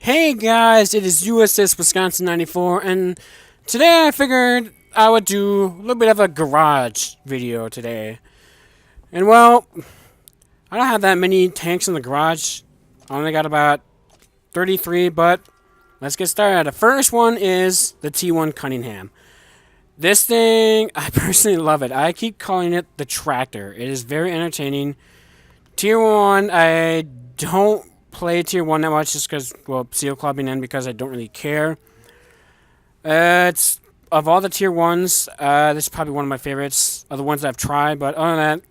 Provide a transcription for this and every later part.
Hey guys, it is USS Wisconsin 94, and today I figured I would do a little bit of a garage video today. And well, I don't have that many tanks in the garage. I only got about 33, but let's get started. The first one is the T1 Cunningham. This thing, I personally love it. I keep calling it the tractor. It is very entertaining. Tier 1, I don't play Tier 1 that much just because, well, seal clubbing and because I don't really care. It's, of all the Tier 1s, this is probably one of my favorites of the ones that I've tried, but other than that,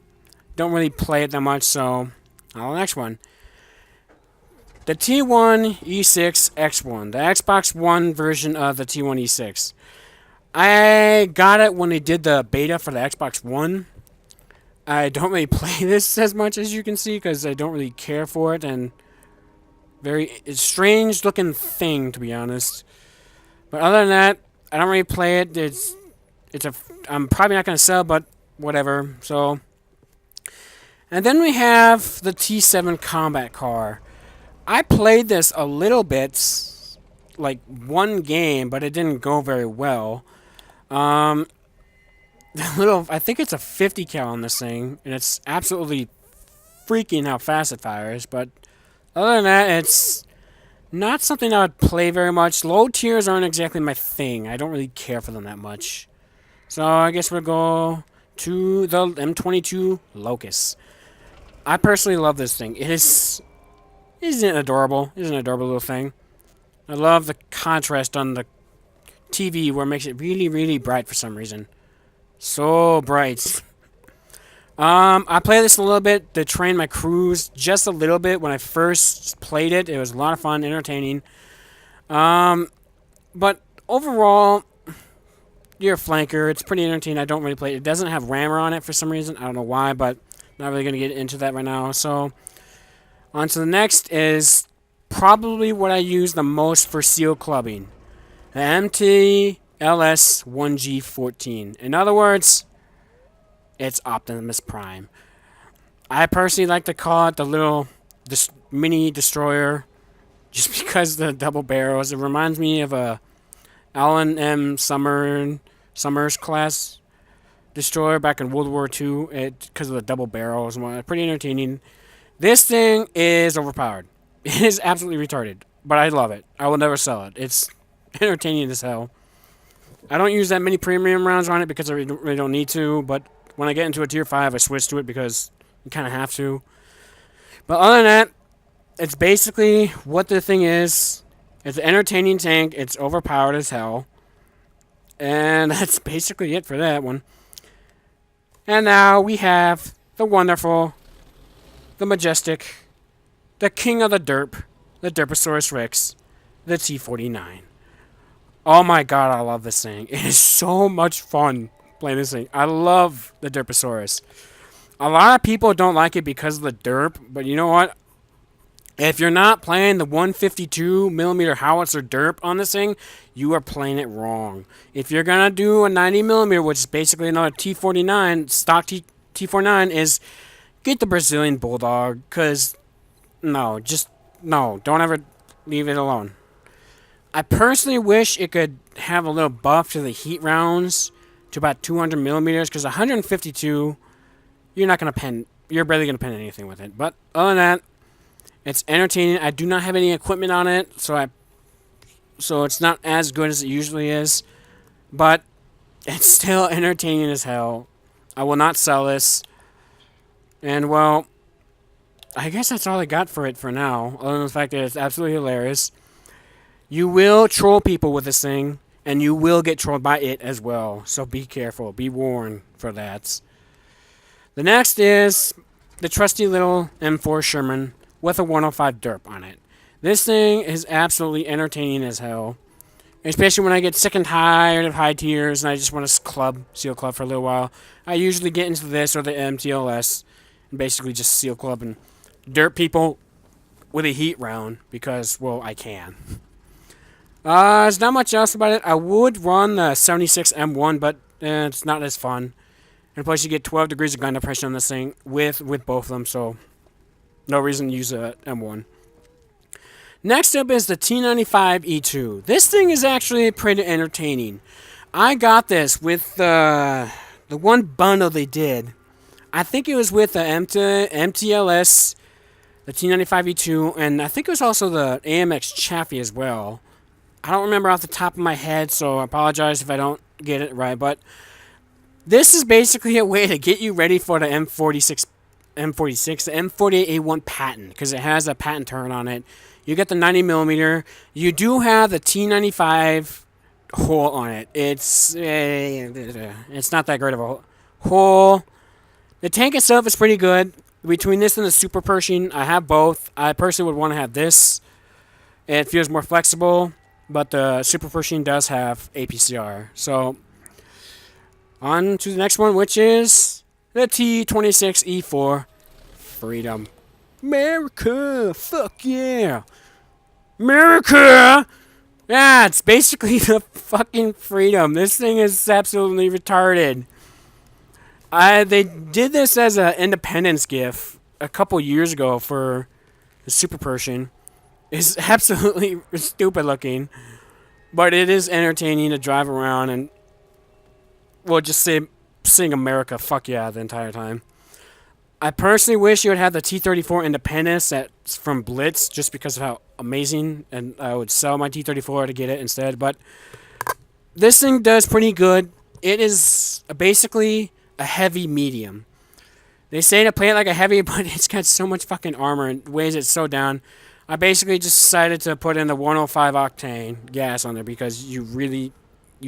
don't really play it that much, so on to the next one. The T1 E6 X1, the Xbox One version of the T1 E6. I got it when they did the beta for the Xbox One. I don't really play this as much as you can see because I don't really care for it, and it's strange looking thing, to be honest. But other than that, I don't really play it. I'm probably not going to sell, but whatever. So, and then we have the T7 combat car. I played this a little bit, like one game, but it didn't go very well. I think it's a 50 cal on this thing, and it's absolutely freaking how fast it fires, but other than that, it's not something I would play very much. Low tiers aren't exactly my thing. I don't really care for them that much. So I guess we'll go to the M22 Locus. I personally love this thing. Isn't it adorable? It's an adorable little thing. I love the contrast on the TV where it makes it really, really bright for some reason. So bright. I played this a little bit to train my crews just a little bit when I first played it. It was a lot of fun, entertaining. But overall, you're a flanker. It's pretty entertaining. I don't really play it. It doesn't have rammer on it for some reason. I don't know why, but not really going to get into that right now. So, on to the next is probably what I use the most for seal clubbing. The MTLS-1G14. In other words, it's Optimus Prime. I personally like to call it the little mini destroyer, just because the double barrels. It reminds me of a Alan M. Summers class destroyer back in World War II. Because of the double barrels and whatnot. Pretty entertaining. This thing is overpowered. It is absolutely retarded, but I love it. I will never sell it. It's entertaining as hell. I don't use that many premium rounds on it because I really don't need to, but when I get into a tier 5, I switch to it because you kind of have to. But other than that, it's basically what the thing is. It's an entertaining tank. It's overpowered as hell. And that's basically it for that one. And now we have the wonderful, the majestic, the king of the derp, the Deborah Sorsrex, the T49. Oh my god, I love this thing. It is so much fun playing this thing. I love the Derposaurus. A lot of people don't like it because of the derp, but you know what? If you're not playing the 152mm howitzer derp on this thing, you are playing it wrong. If you're gonna do a 90mm, which is basically another T49, stock T49, is get the Brazilian Bulldog, because no, don't ever leave it alone. I personally wish it could have a little buff to the heat rounds to about 200mm, because 152, you're barely gonna pen anything with it. But other than that, it's entertaining. I do not have any equipment on it, so it's not as good as it usually is, but it's still entertaining as hell. I will not sell this, and well, I guess that's all I got for it for now, other than the fact that it's absolutely hilarious. You will troll people with this thing, and you will get trolled by it as well. So be careful. Be warned for that. The next is the trusty little M4 Sherman with a 105 derp on it. This thing is absolutely entertaining as hell. Especially when I get sick and tired of high tiers and I just want to seal club for a little while. I usually get into this or the MTLS and basically just seal club and derp people with a heat round because, well, I can. There's not much else about it. I would run the 76 M1, but it's not as fun. And plus, you get 12 degrees of gun depression on this thing with both of them, so no reason to use a M1. Next up is the T95 E2. This thing is actually pretty entertaining. I got this with the one bundle they did. I think it was with the MTLS, the T95 E2, and I think it was also the Amx Chaffee as well. I don't remember off the top of my head, so I apologize if I don't get it right. But this is basically a way to get you ready for the M46, the M48A1 Patton, because it has a Patton turret on it. You get the 90mm. You do have the T95 hole on it. It's not that great of a hole. The tank itself is pretty good. Between this and the Super Pershing, I have both. I personally would want to have this. It feels more flexible, but the Super Pershing does have APCR. So, on to the next one, which is the T26 E4 Freedom. America! Fuck yeah! America! Yeah, it's basically the fucking Freedom. This thing is absolutely retarded. They did this as an Independence gift a couple years ago for the Super Pershing. It's absolutely stupid looking, but it is entertaining to drive around and, well, just sing America, fuck yeah, the entire time. I personally wish you would have the T34 Independence that's from Blitz, just because of how amazing, and I would sell my T34 to get it instead, but this thing does pretty good. It is basically a heavy medium. They say to play it like a heavy, but it's got so much fucking armor and weighs it so down. I basically just decided to put in the 105 octane gas on there because you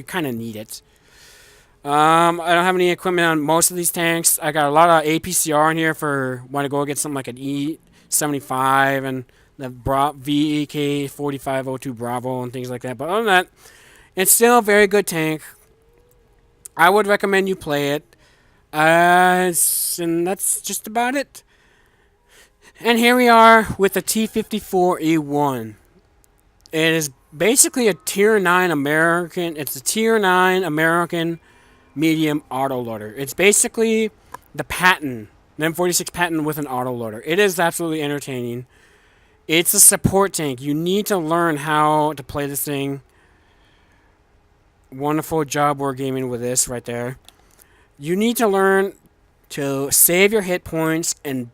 kind of need it. I don't have any equipment on most of these tanks. I got a lot of APCR in here for when I go get something like an E75 and the VEK 4502 Bravo and things like that. But other than that, it's still a very good tank. I would recommend you play it. And that's just about it. And here we are with the T54E1. It is basically a Tier 9 American. It's a Tier 9 American medium autoloader. It's basically the Patton, the M46 Patton with an autoloader. It is absolutely entertaining. It's a support tank. You need to learn how to play this thing. Wonderful job wargaming with this right there. You need to learn to save your hit points and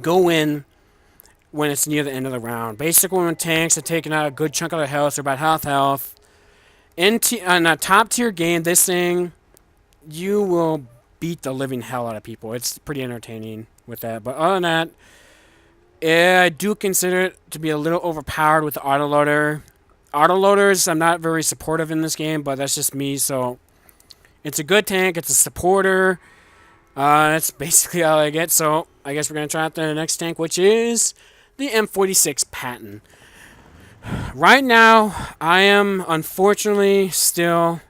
go in when it's near the end of the round. Basically, when tanks are taking out a good chunk of their health, they're about half health. In a top tier game, this thing, you will beat the living hell out of people. It's pretty entertaining with that. But other than that, I do consider it to be a little overpowered with the autoloader. Autoloaders, I'm not very supportive in this game, but that's just me. So it's a good tank. It's a supporter. That's basically all I get. So I guess we're going to try out the next tank, which is the M46 Patton. Right now, I am unfortunately still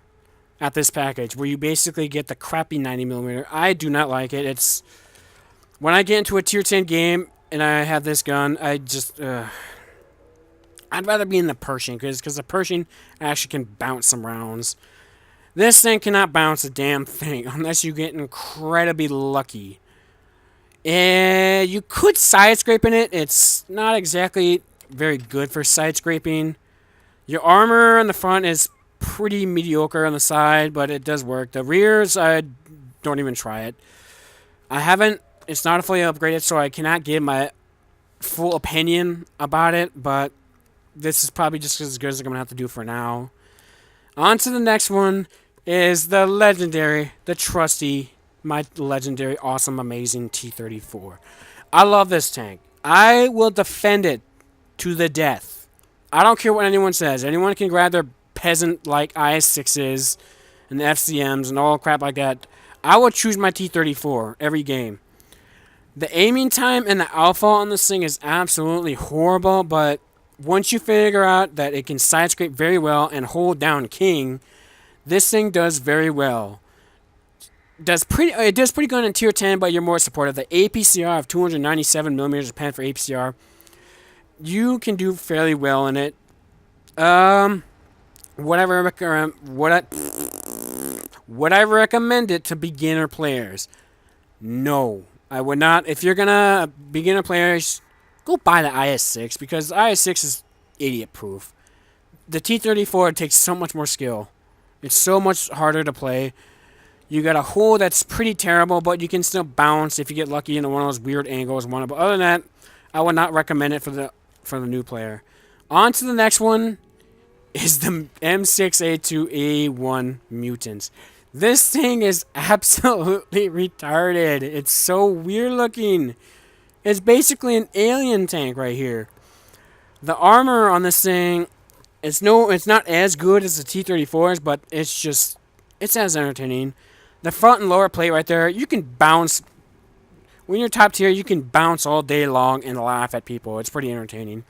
at this package where you basically get the crappy 90mm. I do not like it. It's when I get into a tier 10 game and I have this gun, I just I'd rather be in the Pershing because the Pershing actually can bounce some rounds. This thing cannot bounce a damn thing unless you get incredibly lucky. You could side scrape in it. It's not exactly very good for side scraping. Your armor on the front is pretty mediocre on the side, but it does work. The rears, I don't even try it. It's not fully upgraded, so I cannot give my full opinion about it, but this is probably just as good as I'm going to have to do for now. On to the next one is the legendary, the trusty, my legendary, awesome, amazing T34. I love this tank. I will defend it to the death. I don't care what anyone says. Anyone can grab their peasant-like IS-6s and the FCMs and all crap like that. I will choose my T34 every game. The aiming time and the alpha on this thing is absolutely horrible, but once you figure out that it can side scrape very well and hold down King, this thing does very well. It does pretty good in tier 10, but you're more supportive. The APCR of 297mm pen for APCR, you can do fairly well in it. Would I recommend it to beginner players? No, I would not. If you're gonna beginner players, go buy the IS-6 because the IS-6 is idiot proof. The T34 takes so much more skill. It's so much harder to play. You got a hull that's pretty terrible, but you can still bounce if you get lucky into one of those weird angles. But other than that, I would not recommend it for the new player. On to the next one is the M6A1 Mutant. This thing is absolutely retarded. It's so weird looking. It's basically an alien tank right here. The armor on this thing, it's not as good as the T34s, but it's as entertaining. The front and lower plate right there, you can bounce. When you're top tier, you can bounce all day long and laugh at people. It's pretty entertaining.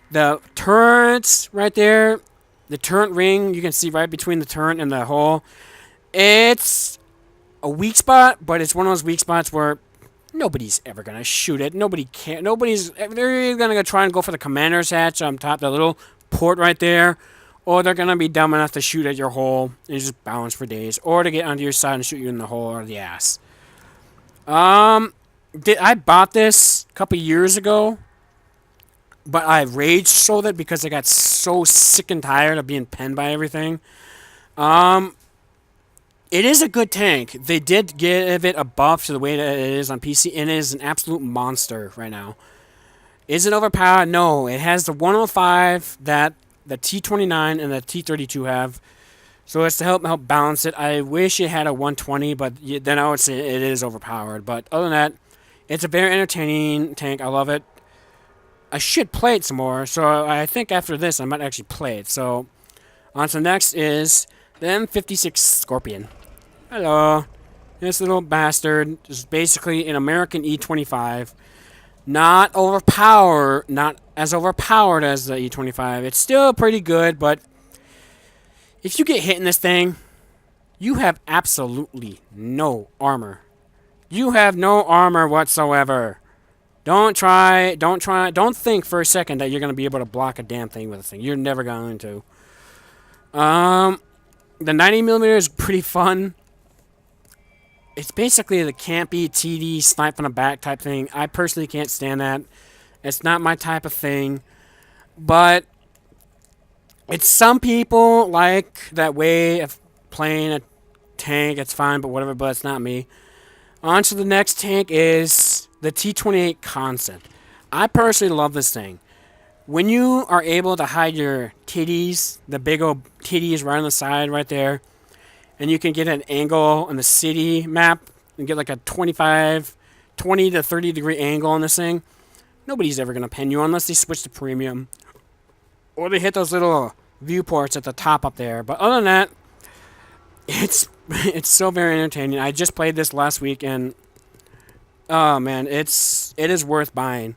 The turrets right there, the turret ring, you can see right between the turret and the hull. It's a weak spot, but it's one of those weak spots where nobody's ever going to shoot it. Nobody can. They're going to try and go for the commander's hatch on top, the little port right there. Or they're going to be dumb enough to shoot at your hull and just bounce for days. Or to get onto your side and shoot you in the hull or the ass. I bought this a couple years ago. But I rage sold it because I got so sick and tired of being penned by everything. It is a good tank. They did give it a buff to the way that it is on PC, and it is an absolute monster right now. Is it overpowered? No. It has the 105 that the T29 and the T32 have. So it's to help balance it. I wish it had a 120, but then I would say it is overpowered. But other than that, it's a very entertaining tank. I love it. I should play it some more, so I think after this I might actually play it. So, on to the next is the M56 Scorpion. Hello. This little bastard is basically an American E25. Not as overpowered as the E25. It's still pretty good, but if you get hit in this thing, you have absolutely no armor. You have no armor whatsoever. Don't think for a second that you're going to be able to block a damn thing with this thing. You're never going to. The 90mm is pretty fun. It's basically the campy TD snipe on the back type thing. I personally can't stand that. It's not my type of thing. But it's some people like that way of playing a tank. It's fine, but whatever, but it's not me. On to the next tank is the T28 Concept. I personally love this thing. When you are able to hide your titties, the big old titties right on the side right there, and you can get an angle on the city map and get like a 20 to 30 degree angle on this thing, nobody's ever going to pen you unless they switch to premium. Or they hit those little viewports at the top up there. But other than that, it's so very entertaining. I just played this last week and oh man, it is worth buying.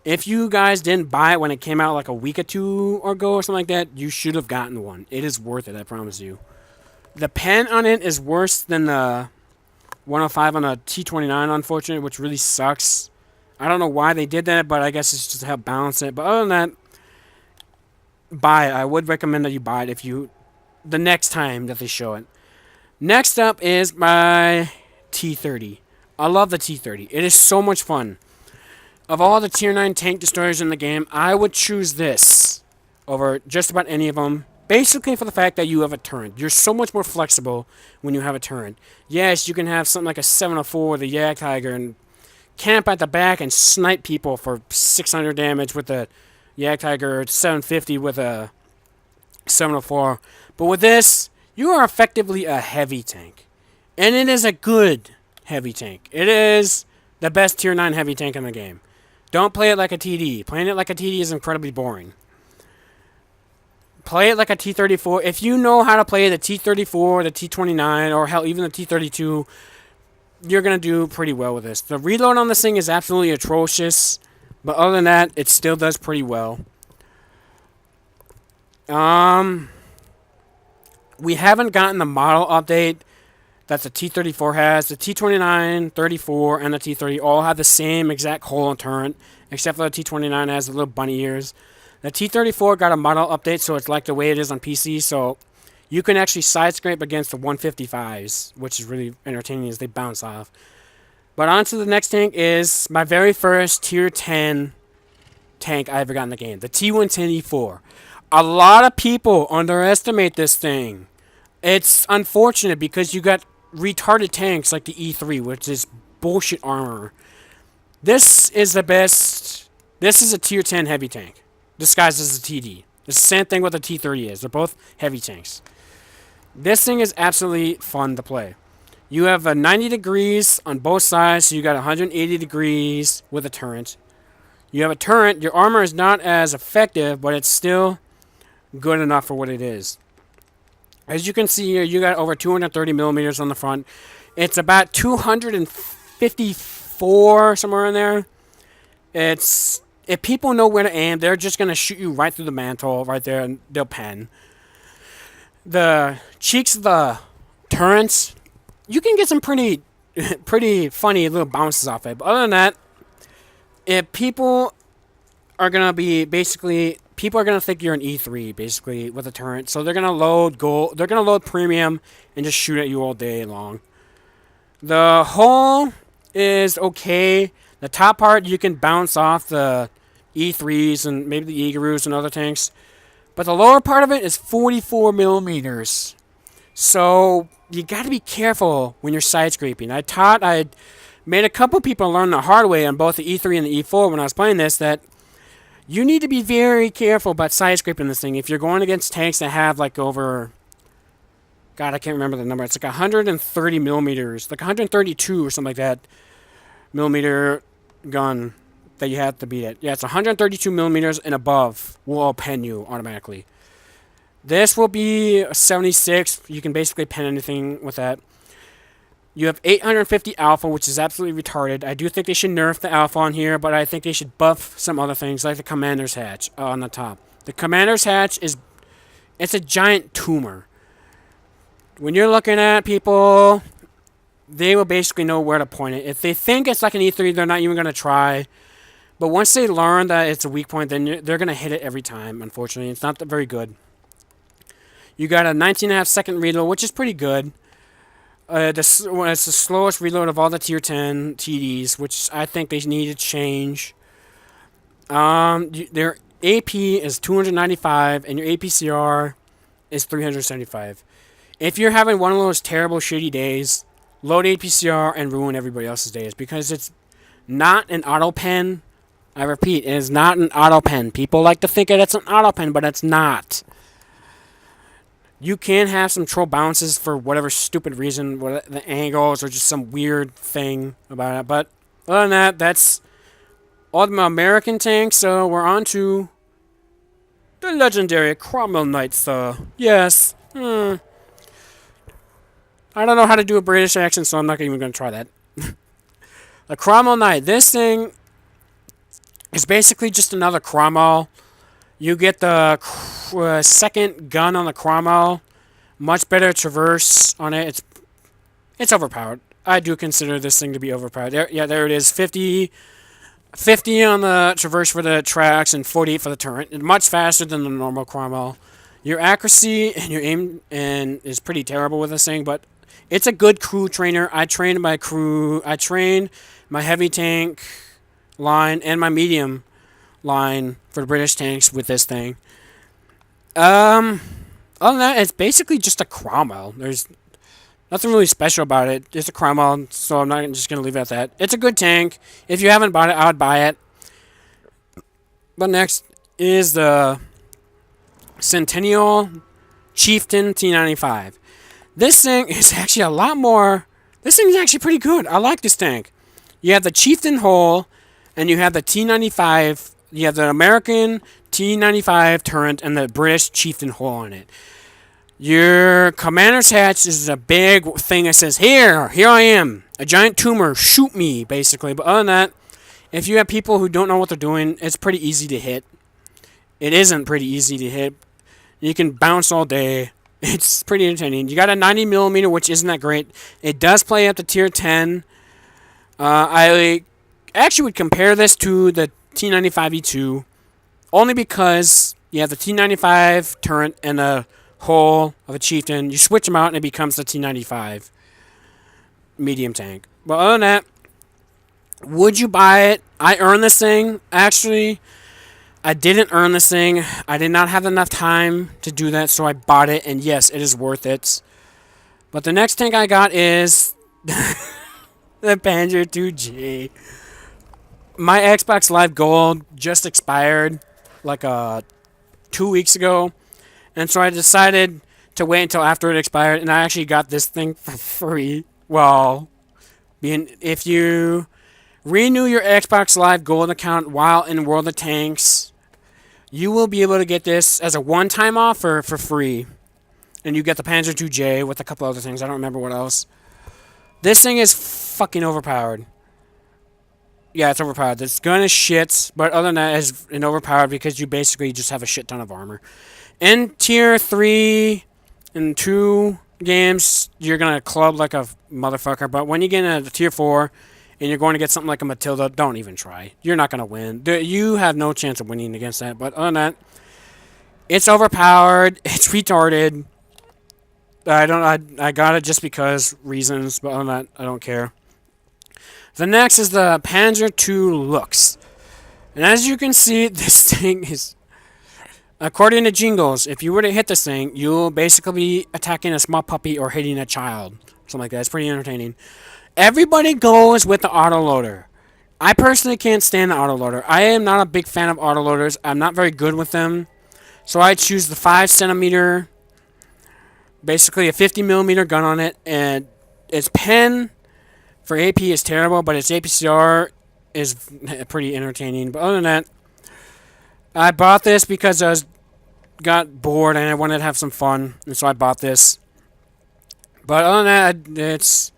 If you guys didn't buy it when it came out like a week or two ago or something like that, you should have gotten one. It is worth it, I promise you. The pen on it is worse than the 105 on the T29, unfortunately, which really sucks. I don't know why they did that, but I guess it's just to help balance it. But other than that, buy it. I would recommend that you buy it the next time that they show it. Next up is my T30. I love the T30. It is so much fun. Of all the Tier 9 tank destroyers in the game, I would choose this over just about any of them. Basically for the fact that you have a turret. You're so much more flexible when you have a turret. Yes, you can have something like a 704 with a Yak Tiger and camp at the back and snipe people for 600 damage with a Yak Tiger, or 750 with a 704. But with this, you are effectively a heavy tank. And it is a good heavy tank. It is the best Tier 9 heavy tank in the game. Don't play it like a TD. Playing it like a TD is incredibly boring. Play it like a T34. If you know how to play the T34, the T29, or hell, even the T32, you're going to do pretty well with this. The reload on this thing is absolutely atrocious. But other than that, it still does pretty well. We haven't gotten the model update that the T34 has. The T29, 34, and the T30 all have the same exact hull and turret, except for the T29 has the little bunny ears. The T34 got a model update, so it's like the way it is on PC, so you can actually side scrape against the 155s, which is really entertaining as they bounce off. But on to the next tank is my very first Tier 10 tank I ever got in the game. The T110E4. A lot of people underestimate this thing. It's unfortunate because you got retarded tanks like the E3, which is bullshit armor. This is the best. This is a tier 10 heavy tank, disguised as a TD. It's the same thing with the T30 is. They're both heavy tanks. This thing is absolutely fun to play. You have a 90 degrees on both sides, so you got 180 degrees with a turret. You have a turret. Your armor is not as effective, but it's still good enough for what it is. As you can see here, you got over 230 millimeters on the front. It's about 254 somewhere in there. It's if people know where to aim, they're just gonna shoot you right through the mantle, right there, and they'll pen. The cheeks of the turrets, you can get some pretty funny little bounces off it. But other than that, if people are gonna be basically. People are gonna think you're an E3 basically with a turret, so they're gonna load gold. They're gonna load premium and just shoot at you all day long. The hull is okay. The top part you can bounce off the E3s and maybe the Eagarus and other tanks, but the lower part of it is 44 millimeters. So you got to be careful when you're side scraping. I made a couple people learn the hard way on both the E3 and the E4 when I was playing this that. You need to be very careful about side scraping this thing. If you're going against tanks that have like over, God, I can't remember the number. It's like 130 millimeters, like 132 or something like that, millimeter gun that you have to beat it. Yeah, it's 132 millimeters and above will all pen you automatically. This will be a 76. You can basically pen anything with that. You have 850 alpha, which is absolutely retarded. I do think they should nerf the alpha on here, but I think they should buff some other things, like the commander's hatch on the top. The commander's hatch it's a giant tumor. When you're looking at people, they will basically know where to point it. If they think it's like an E3, they're not even going to try. But once they learn that it's a weak point, then they're going to hit it every time, unfortunately. It's not very good. You got a 19.5 second reload, which is pretty good. It's the slowest reload of all the tier 10 TDs, which I think they need to change. Their AP is 295, and your APCR is 375. If you're having one of those terrible, shitty days, load APCR and ruin everybody else's days, because it's not an auto pen. I repeat, it is not an auto pen. People like to think it's an auto pen, but it's not. You can have some troll bounces for whatever stupid reason, the angles or just some weird thing about it. But other than that, that's all the American tanks. So we're on to the legendary Cromwell Knights. Yes. I don't know how to do a British accent, so I'm not even going to try that. The Cromwell Knight. This thing is basically just another Cromwell. You get the second gun on the Cromwell. Much better traverse on it. It's overpowered. I do consider this thing to be overpowered. There it is. 50 on the traverse for the tracks and 48 for the turret. And much faster than the normal Cromwell. Your accuracy and your aim is pretty terrible with this thing, but it's a good crew trainer. I train my crew. I train my heavy tank line and my medium line for the British tanks with this thing. Other than that, it's basically just a Cromwell. There's nothing really special about it. It's a Cromwell, so I'm not just going to leave it at that. It's a good tank. If you haven't bought it, I would buy it. But next is the Centennial Chieftain T95. This thing is actually a lot more... This thing is actually pretty good. I like this tank. You have the Chieftain hull, and you have the T95... You have the American T95 turret and the British Chieftain hull on it. Your commander's hatch is a big thing that says, here I am. A giant tumor, shoot me, basically. But other than that, if you have people who don't know what they're doing, it's pretty easy to hit. It isn't pretty easy to hit. You can bounce all day. It's pretty entertaining. You got a 90mm, which isn't that great. It does play up to tier 10. I actually would compare this to the T95E2, only because you have the T95 turret and a hull of a Chieftain. You switch them out and it becomes the T95 medium tank. But other than that, would you buy it? I earned this thing. Actually, I didn't earn this thing. I did not have enough time to do that, so I bought it, and yes, it is worth it. But the next tank I got is the Panzer II. My Xbox Live Gold just expired like 2 weeks ago, and so I decided to wait until after it expired, and I actually got this thing for free. Well, if you renew your Xbox Live Gold account while in World of Tanks, you will be able to get this as a one-time offer for free. And you get the Panzer II with a couple other things. I don't remember what else. This thing is fucking overpowered. Yeah, it's overpowered. This gun is shit, but other than that, it's overpowered because you basically just have a shit ton of armor. In Tier 3 and 2 games, you're going to club like a motherfucker, but when you get into Tier 4 and you're going to get something like a Matilda, don't even try. You're not going to win. You have no chance of winning against that, but other than that, it's overpowered, it's retarded. I got it just because reasons, but other than that, I don't care. The next is the Panzer II Locus. And as you can see, this thing is, according to Jingles, if you were to hit this thing, you'll basically be attacking a small puppy or hitting a child. Something like that. It's pretty entertaining. Everybody goes with the autoloader. I personally can't stand the autoloader. I am not a big fan of autoloaders. I'm not very good with them. So I choose the 5cm, basically a 50mm gun on it, and its pen for AP is terrible, but its APCR is pretty entertaining. But other than that, I bought this because I got bored and I wanted to have some fun, and so I bought this. But other than that,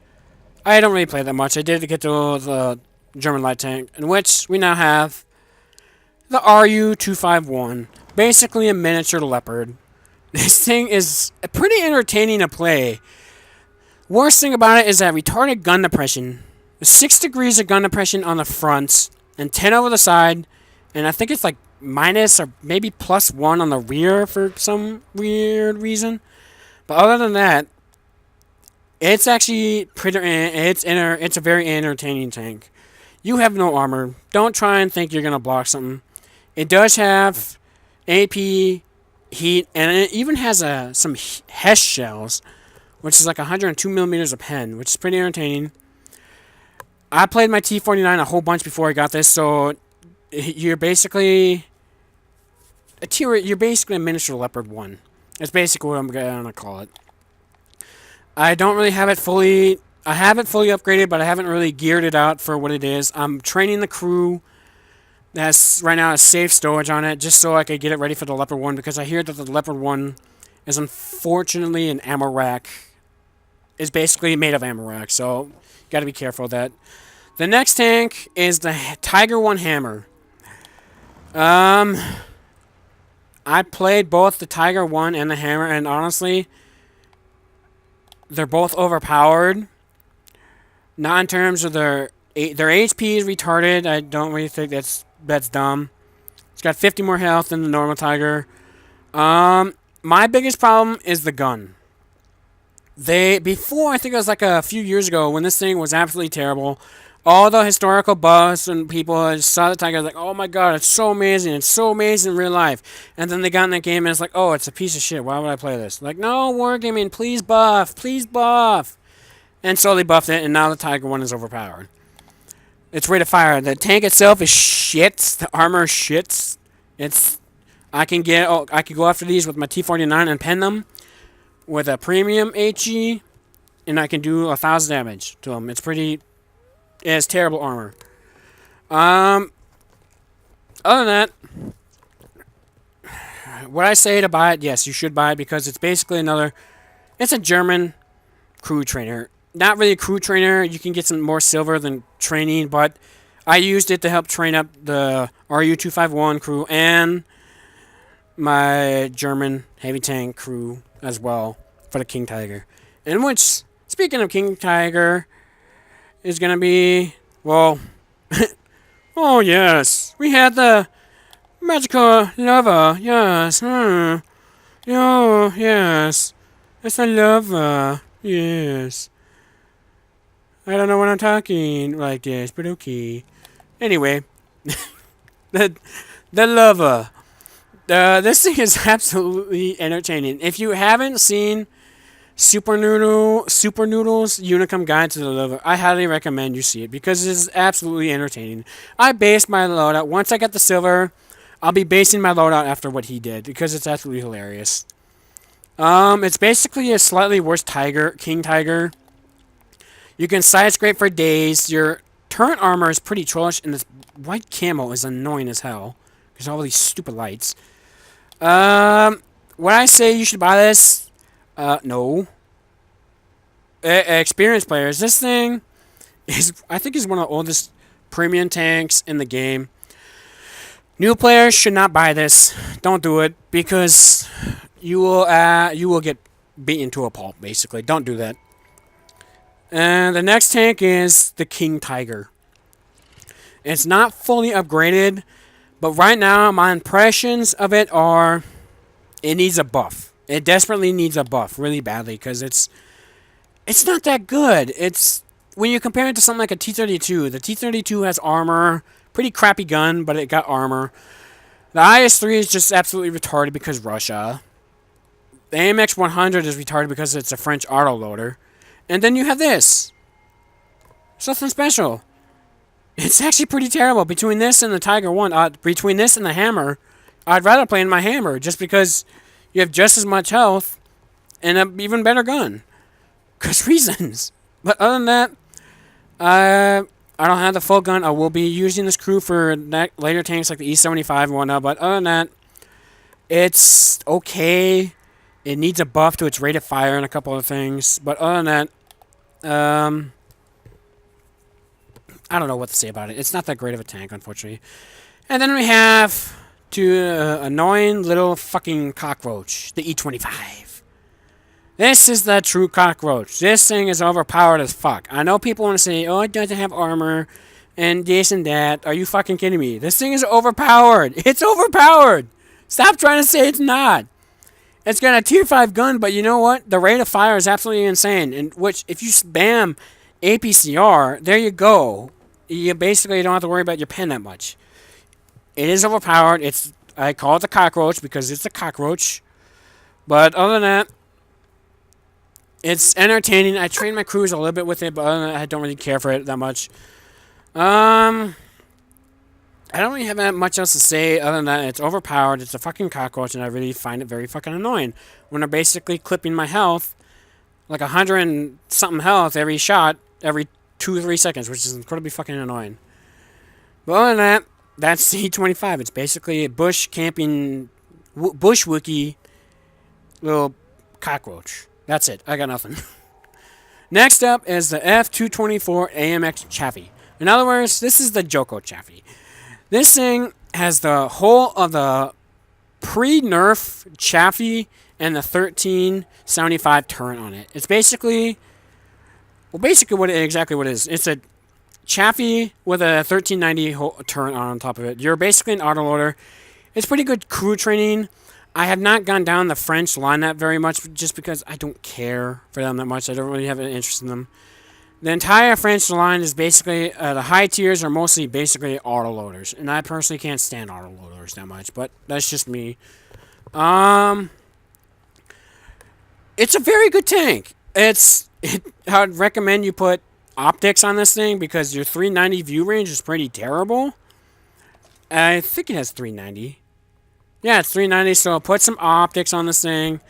I don't really play that much. I did get to the German light tank, in which we now have the RU-251, basically a miniature Leopard. This thing is pretty entertaining to play. Worst thing about it is that retarded gun depression. 6 degrees of gun depression on the front, and 10 over the side, and I think it's like minus or maybe +1 on the rear for some weird reason. But other than that, it's actually pretty. It's a very entertaining tank. You have no armor. Don't try and think you're gonna block something. It does have AP, heat, and it even has some HESH shells, which is like 102mm of pen, which is pretty entertaining. I played my T49 a whole bunch before I got this, so you're basically a miniature Leopard 1. That's basically what I'm gonna call it. I don't really have it fully. I have it fully upgraded, but I haven't really geared it out for what it is. I'm training the crew. That's right now a safe storage on it, just so I could get it ready for the Leopard 1, because I hear that the Leopard 1 is unfortunately an ammo rack. Is basically made of ammo rack, so you gotta be careful of that. The next tank is the Tiger 1 Hammer. I played both the Tiger 1 and the Hammer, and honestly, they're both overpowered. Not in terms of their HP is retarded. I don't really think that's dumb. It's got 50 more health than the normal Tiger. My biggest problem is the gun. Before, I think it was like a few years ago, when this thing was absolutely terrible, all the historical buffs and people saw the Tiger, like, oh my god, it's so amazing in real life. And then they got in that game and it's like, oh, it's a piece of shit, why would I play this? Like, no, Wargaming, please buff. And so they buffed it, and now the Tiger 1 is overpowered. Its rate of fire, the tank itself is shit, the armor is shit. I can go after these with my T49 and pen them with a premium HE, and I can do 1,000 damage to them. It has terrible armor. Other than that, would I say to buy it? Yes, you should buy it, because it's basically it's a German crew trainer. Not really a crew trainer. You can get some more silver than training, but I used it to help train up the RU-251 crew and my German heavy tank crew as well for the King Tiger. In which, speaking of King Tiger, is going to be, well, oh yes, we had the magical lava, yes, oh yes, it's a lava, yes. I don't know what I'm talking like this, but okay. Anyway, the The lover. This thing is absolutely entertaining. If you haven't seen Super Noodles Unicum Guide to the Liver, I highly recommend you see it because it is absolutely entertaining. I based my loadout. Once I get the silver, I'll be basing my loadout after what he did because it's absolutely hilarious. It's basically a slightly worse King Tiger. You can side scrape for days. Your turret armor is pretty trollish, and this white camo is annoying as hell because all these stupid lights. When I say you should buy this, no. Experienced players, this thing I think is one of the oldest premium tanks in the game. New players should not buy this. Don't do it because you will get beaten to a pulp. Basically, don't do that. And the next tank is the King Tiger. It's not fully upgraded, but right now my impressions of it are it needs a buff. It desperately needs a buff really badly because it's not that good. It's when you compare it to something like a T32. The T32 has armor, pretty crappy gun, but it got armor. The IS-3 is just absolutely retarded because Russia. The AMX 100 is retarded because it's a French autoloader. And then you have this. It's nothing special. It's actually pretty terrible. Between this and the Tiger 1, between this and the Hammer, I'd rather play in my Hammer just because you have just as much health and an even better gun. Because reasons. But other than that, I don't have the full gun. I will be using this crew for later tanks like the E75 and whatnot. But other than that, it's okay. It needs a buff to its rate of fire and a couple of things. But other than that, I don't know what to say about it. It's not that great of a tank, unfortunately. And then we have annoying little fucking cockroach, the E25. This is the true cockroach. This thing is overpowered as fuck. I know people want to say, oh, it doesn't have armor, and this and that. Are you fucking kidding me? This thing is overpowered. It's overpowered. Stop trying to say it's not. It's got a tier 5 gun, but you know what? The rate of fire is absolutely insane. In which, if you spam APCR, there you go. You basically don't have to worry about your pen that much. It is overpowered. I call it the cockroach because it's a cockroach. But other than that, it's entertaining. I train my crews a little bit with it, but other than that, I don't really care for it that much. I don't really have that much else to say other than that it's overpowered. It's a fucking cockroach, and I really find it very fucking annoying when they're basically clipping my health, like 100 and something health every shot, every 2 or 3 seconds, which is incredibly fucking annoying. But other than that, that's the E25. It's basically a bush camping, bush wookie little cockroach. That's it. I got nothing. Next up is the F224 Amx Chaffee. In other words, this is the Joko Chaffee. This thing has the whole of the pre-nerf Chaffee and the 1375 turret on it. It's basically exactly what it is. It's a Chaffee with a 1390 turret on top of it. You're basically an autoloader. It's pretty good crew training. I have not gone down the French line that very much just because I don't care for them that much. I don't really have an interest in them. The entire French line is basically, the high tiers are mostly basically autoloaders. And I personally can't stand autoloaders that much, but that's just me. It's a very good tank. I'd recommend you put optics on this thing because your 390 view range is pretty terrible. I think it has 390. Yeah, it's 390, so I'll put some optics on this thing.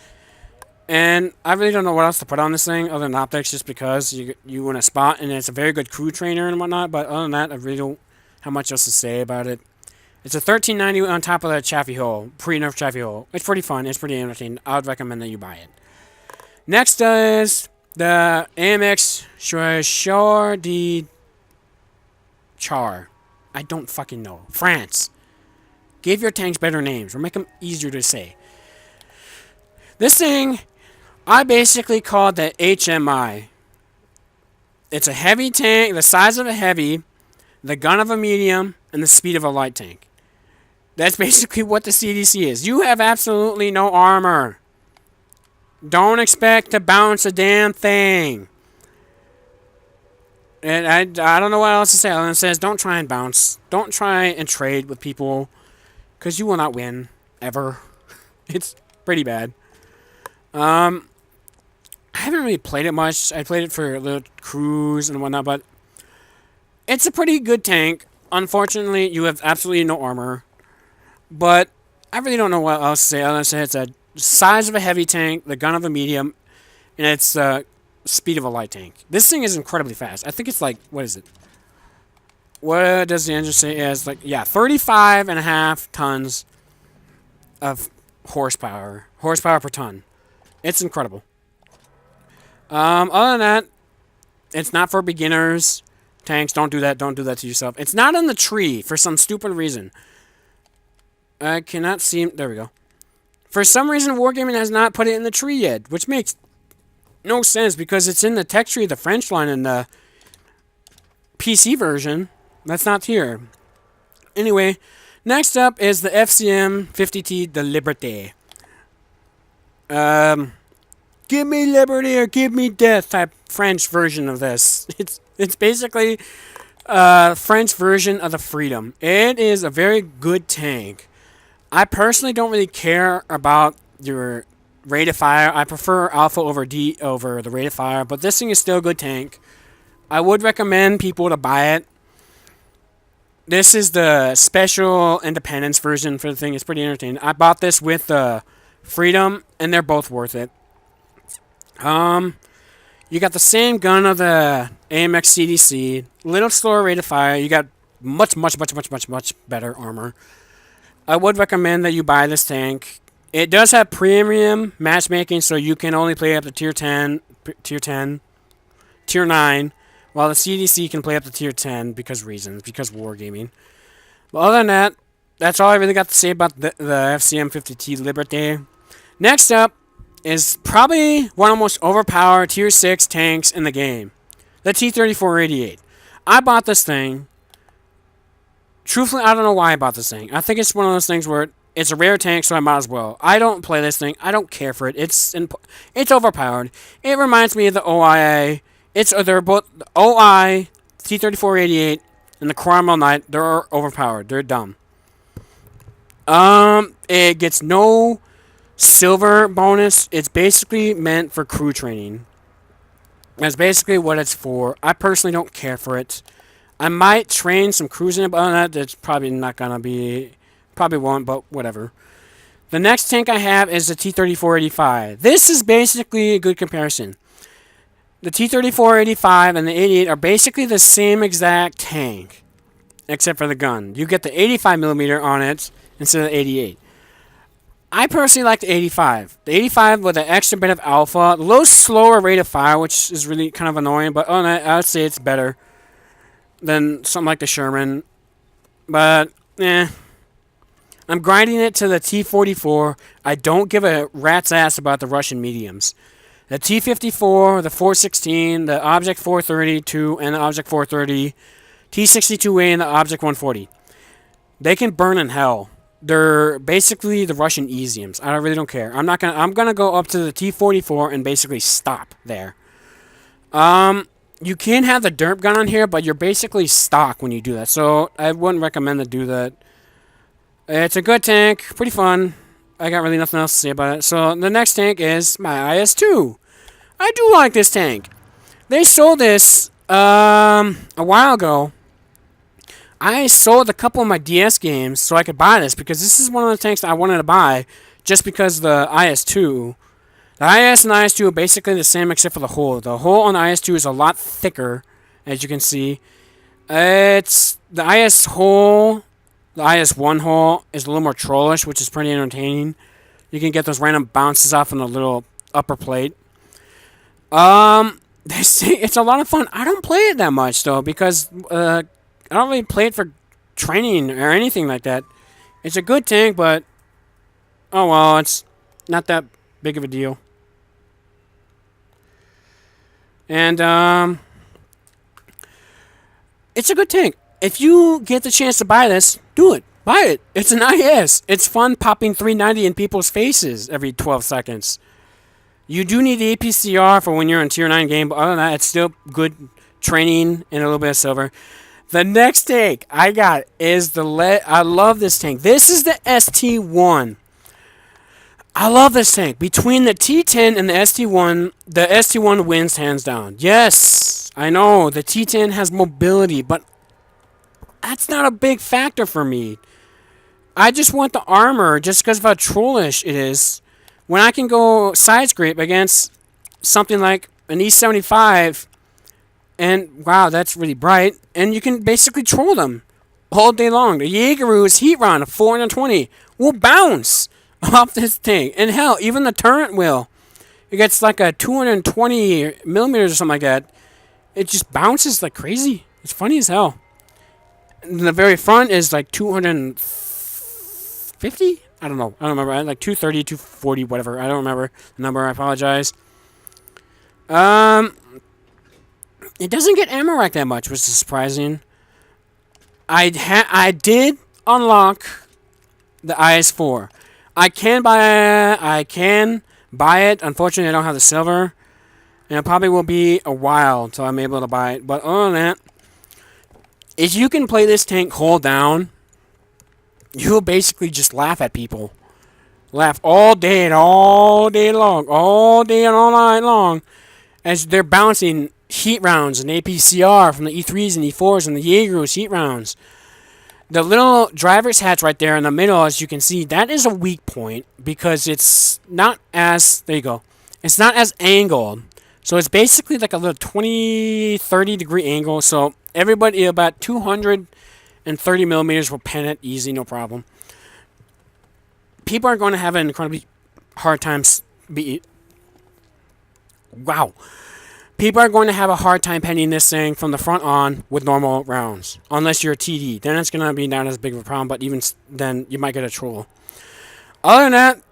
And I really don't know what else to put on this thing other than optics just because you win a spot and it's a very good crew trainer and whatnot. But other than that, I really don't have much else to say about it. It's a 1390 on top of the Chaffee hole, pre-nerf Chaffee hole. It's pretty fun. It's pretty entertaining. I would recommend that you buy it. Next is the Amx Char. I don't fucking know. France. Give your tanks better names or make them easier to say. This thing, I basically call it the HMI. It's a heavy tank, the size of a heavy, the gun of a medium, and the speed of a light tank. That's basically what the CDC is. You have absolutely no armor. Don't expect to bounce a damn thing. And I don't know what else to say. Other than it says, don't try and bounce. Don't try and trade with people. because you will not win ever. It's pretty bad. I haven't really played it much. I played it for a little cruise and whatnot, but it's a pretty good tank. Unfortunately, you have absolutely no armor. But I really don't know what else to say. Other than it's a size of a heavy tank, the gun of a medium, and it's speed of a light tank. This thing is incredibly fast. I think it's like, what is it? What does the engine say? It's like, yeah, 35.5 tons of horsepower. Horsepower per ton. It's incredible. Other than that, it's not for beginners. Tanks, don't do that. Don't do that to yourself. It's not in the tree for some stupid reason. I cannot see... There we go. For some reason, Wargaming has not put it in the tree yet, which makes no sense because it's in the tech tree of the French line in the PC version. That's not here. Anyway, next up is the FCM 50T de Liberty. Give me liberty or give me death type French version of this. It's basically a French version of the Freedom. It is a very good tank. I personally don't really care about your rate of fire. I prefer Alpha over D over the rate of fire, but this thing is still a good tank. I would recommend people to buy it. This is the special independence version for the thing. It's pretty entertaining. I bought this with the Freedom, and they're both worth it. You got the same gun of the AMX CDC. Little slower rate of fire. You got much better armor. I would recommend that you buy this tank. It does have premium matchmaking, so you can only play up to tier 10, tier 9, while the CDC can play up to tier 10 because wargaming. But other than that, that's all I really got to say about the FCM 50T Liberty. Next up is probably one of the most overpowered tier 6 tanks in the game. The T34 I bought this thing. Truthfully, I don't know why I bought this thing. I think it's one of those things where it's a rare tank, so I might as well. I don't play this thing. I don't care for it. It's overpowered. It reminds me of the OIA. They're both the OI, T34 and the Cromwell Knight. They're overpowered. They're dumb. It gets no silver bonus. It's basically meant for crew training. That's basically what it's for. I personally don't care for it. I might train some crews in it, but other than that, it's probably not gonna be... Probably won't, but whatever. The next tank I have is the T34 This is basically a good comparison. The T34 and the 88 are basically the same exact tank, except for the gun. You get the 85mm on it instead of the 88. I personally like the 85. The 85 with an extra bit of alpha, a little slower rate of fire, which is really kind of annoying, but other than that, I would say it's better than something like the Sherman. But, I'm grinding it to the T44. I don't give a rat's ass about the Russian mediums. The T54, the 416, the Object 432, and the Object 430, T62A, and the Object 140. They can burn in hell. They're basically the Russian Easiums. I really don't care. I'm gonna go up to the T44 and basically stop there. You can have the derp gun on here, but you're basically stock when you do that. So I wouldn't recommend to do that. It's a good tank, pretty fun. I got really nothing else to say about it. So the next tank is my IS-2. I do like this tank. They sold this a while ago. I sold a couple of my DS games so I could buy this because this is one of the tanks that I wanted to buy just because the IS-2. The IS and IS-2 are basically the same except for the hull. The hull on the IS-2 is a lot thicker, as you can see. It's the IS hull. The IS-1 hull is a little more trollish, which is pretty entertaining. You can get those random bounces off on the little upper plate. They say it's a lot of fun. I don't play it that much though because I don't really play it for training or anything like that. It's a good tank, but oh well, it's not that big of a deal. And it's a good tank. If you get the chance to buy this, do it. Buy it. It's an IS. It's fun popping 390 in people's faces every 12 seconds. You do need the APCR for when you're in Tier 9 game, but other than that, it's still good training and a little bit of silver. The next tank I got is I love this tank. This is the ST1. I love this tank. Between the T10 and the ST1 wins hands down. Yes, I know the T10 has mobility, but that's not a big factor for me. I just want the armor just because of how trollish it is. When I can go side scrape against something like an E75, and wow, that's really bright, and you can basically troll them all day long. The Jaeger's heat round of 420 will bounce off this thing. And hell, even the turret will. It gets like a 220 millimeters or something like that. It just bounces like crazy. It's funny as hell. And the very front is like 250? I don't know. I don't remember. Like 230, 240, whatever. I don't remember the number. I apologize. It doesn't get ammo rack that much, which is surprising. I did unlock the IS-4. I can buy it. Unfortunately, I don't have the silver. And it probably will be a while until I'm able to buy it. But other than that, if you can play this tank hold down, you'll basically just laugh at people. Laugh all day and all day long. All day and all night long. As they're bouncing heat rounds and APCR from the E3s and E4s and the Jaeger's heat rounds. The little driver's hatch right there in the middle, as you can see, that is a weak point because it's not as, there you go, it's not as angled. So it's basically like a little 20, 30 degree angle. So everybody about 230 millimeters will pen it easy, no problem. People are going to have an incredibly hard time People are going to have a hard time penning this thing from the front on with normal rounds. Unless you're a TD. Then it's going to be not as big of a problem, but even then, you might get a troll. Other than that,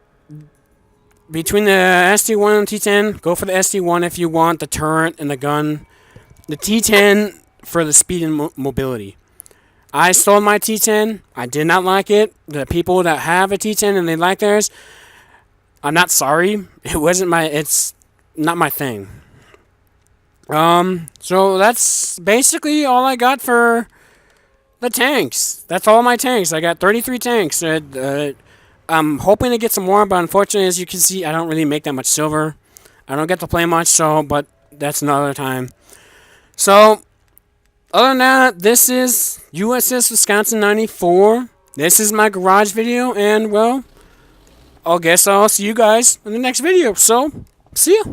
between the SD1 and T10, go for the SD1 if you want the turret and the gun. The T10 for the speed and mobility. I sold my T10. I did not like it. The people that have a T10 and they like theirs, I'm not sorry. It's not my thing. So that's basically all I got for the tanks. That's all my tanks. I got 33 tanks. I'm hoping to get some more, but unfortunately, as you can see, I don't really make that much silver. I don't get to play much, but that's another time. So, other than that, this is USS Wisconsin 94. This is my garage video, and, well, I guess I'll see you guys in the next video. So, see ya.